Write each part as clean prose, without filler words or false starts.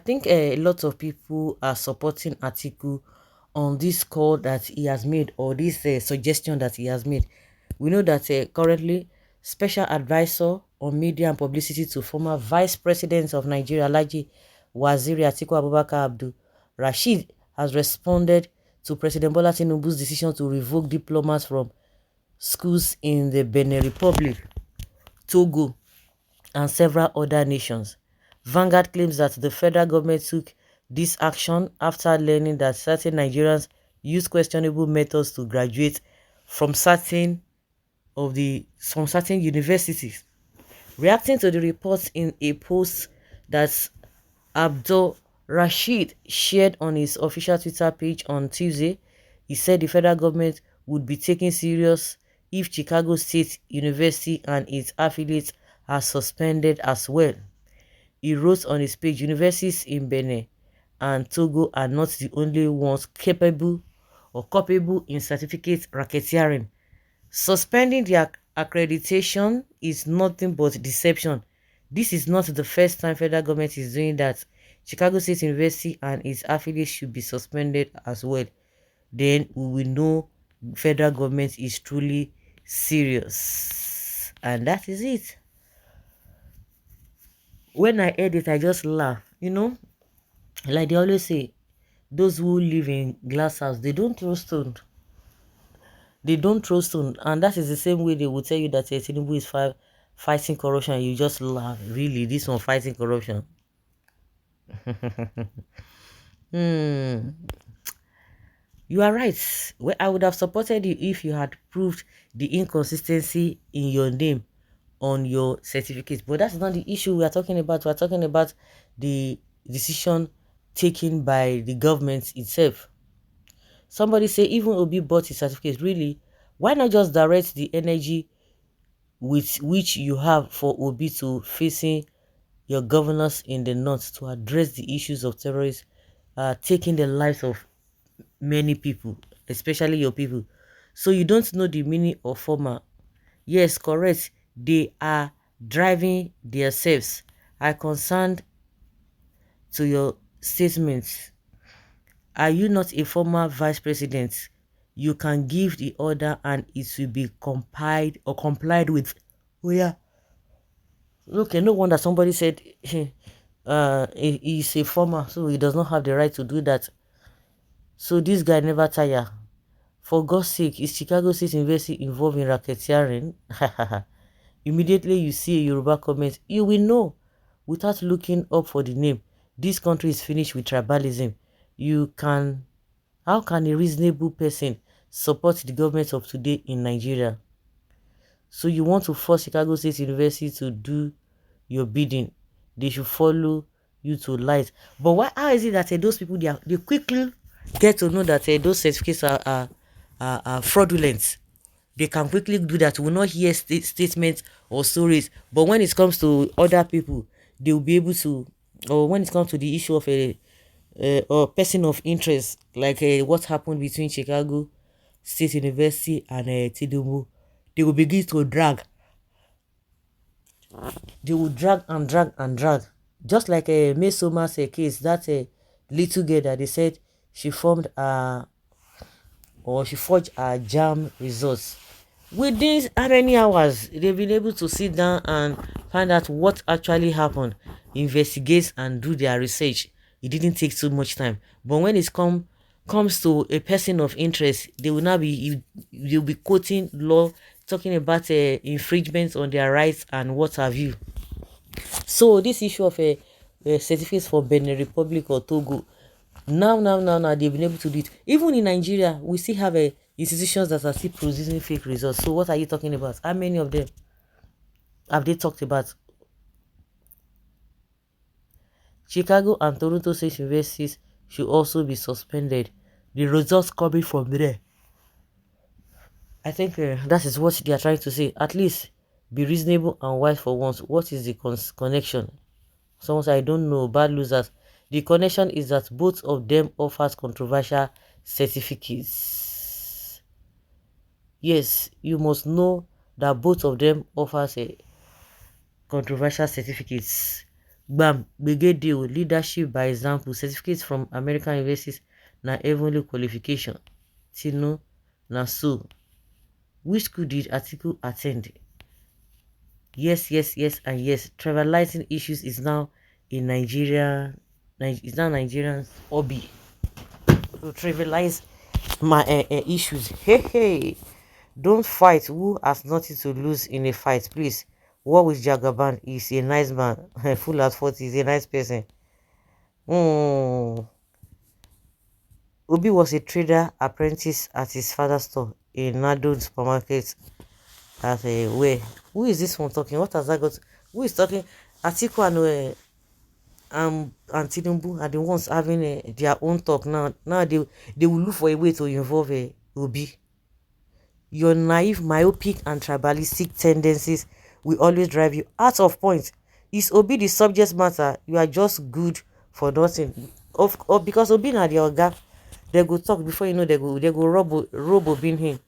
think a lot of people are supporting Atiku on this call that he has made, or this suggestion that he has made. We know that currently special advisor on media and publicity to former vice president of Nigeria, Alhaji Waziri Atiku Abubakar Abdul Rashid, has responded to President Bola Tinubu's decision to revoke diplomats from schools in the Benin Republic, Togo, and several other nations. Vanguard claims that the federal government took this action after learning that certain Nigerians use questionable methods to graduate from certain universities. Reacting to the reports in a post that Abdul Rashid shared on his official Twitter page on Tuesday, he said the federal government would be taken serious if Chicago State University and its affiliates are suspended as well. He wrote on his page, universities in Benin and Togo are not the only ones capable in certificate racketeering. Suspending their accreditation is nothing but deception. This is not the first time federal government is doing that. Chicago State University and its affiliates should be suspended as well. Then we will know federal government is truly serious. And that is it. When I heard it, I just laugh. Like they always say, those who live in glass house, they don't throw stone. They don't throw stone. And that is the same way they will tell you that Tinubu is fighting corruption. You just laugh. Really, this one fighting corruption. hmm. You are right. Well, I would have supported you if you had proved the inconsistency in your name on your certificate. But that's not the issue we are talking about. We are talking about the decision taken by the government itself. Somebody say even Obi bought his certificate. Really? Why not just direct the energy with which you have for Obi to facing your governors in the north to address the issues of terrorists taking the lives of many people, especially your people? So you don't know the meaning of former. Yes, correct. They are driving themselves. I concerned to your statements. Are you not a former vice president? You can give the order and it will be compiled or complied with. Oh yeah. Okay, no wonder somebody said he's a former, so he does not have the right to do that. So this guy never tire. For God's sake, is Chicago State University involved in racketeering? Immediately you see a Yoruba comment, you will know without looking up for the name. This country is finished with tribalism. How can a reasonable person support the government of today in Nigeria? So you want to force Chicago State University to do your bidding. They should follow you to light. But how is it that those people, they quickly get to know that those certificates are fraudulent? They can quickly do that. We will not hear statements or stories. But when it comes to other people, they will be able to, or when it comes to the issue of a person of interest, like what happened between Chicago State University and Tinubu, they will begin to drag. They will drag and drag and drag. Just like a Mesoma's case, that little girl that they said she formed or she forged a jam results. Within how many hours they've been able to sit down and find out what actually happened, investigate and do their research. It didn't take too much time. But when it comes to a person of interest, they will not be you'll be quoting law, talking about infringements on their rights and what have you. So this issue of a certificates for Benin Republic or Togo, now they've been able to do it. Even in Nigeria, we still have institutions that are still producing fake results. So what are you talking about? How many of them have they talked about? Chicago and Toronto State Universities should also be suspended. The results coming from there. I think that is what they are trying to say. At least be reasonable and wise for once. What is the connection? Someone said, I don't know, bad losers. The connection is that both of them offers controversial certificates. Yes, you must know that both of them offers a controversial certificates. Bam, deal leadership by example, certificates from American universities, na heavenly qualification. Tino, na so. Which school did Atiku attend? Yes, yes, yes, and yes. Trivializing issues is now in Nigeria. It's now Nigerians' hobby to trivialize my issues. Hey, hey. Don't fight who has nothing to lose in a fight, please. War with Jagaban is a nice man. Full at 40 is a nice person. Hmm. Obi was a trader apprentice at his father's store in Nado supermarket at a where. Who is this one talking? What has that got? Who is talking? Atiku and Tinubu are the ones having their own talk now. Now they will look for a way to involve Obi. Your naive, myopic, and tribalistic tendencies will always drive you out of point. Is Obi the subject matter? You are just good for nothing. Of because Obi na the oga, they go talk before you know they go rob Obi him.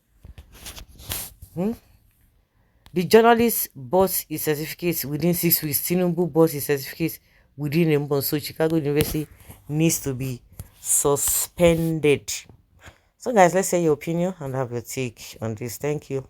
The journalist bought his certificate within 6 weeks. Tinubu bought his certificate within a month. So Chicago University needs to be suspended. So guys, let's say your opinion and have your take on this. Thank you.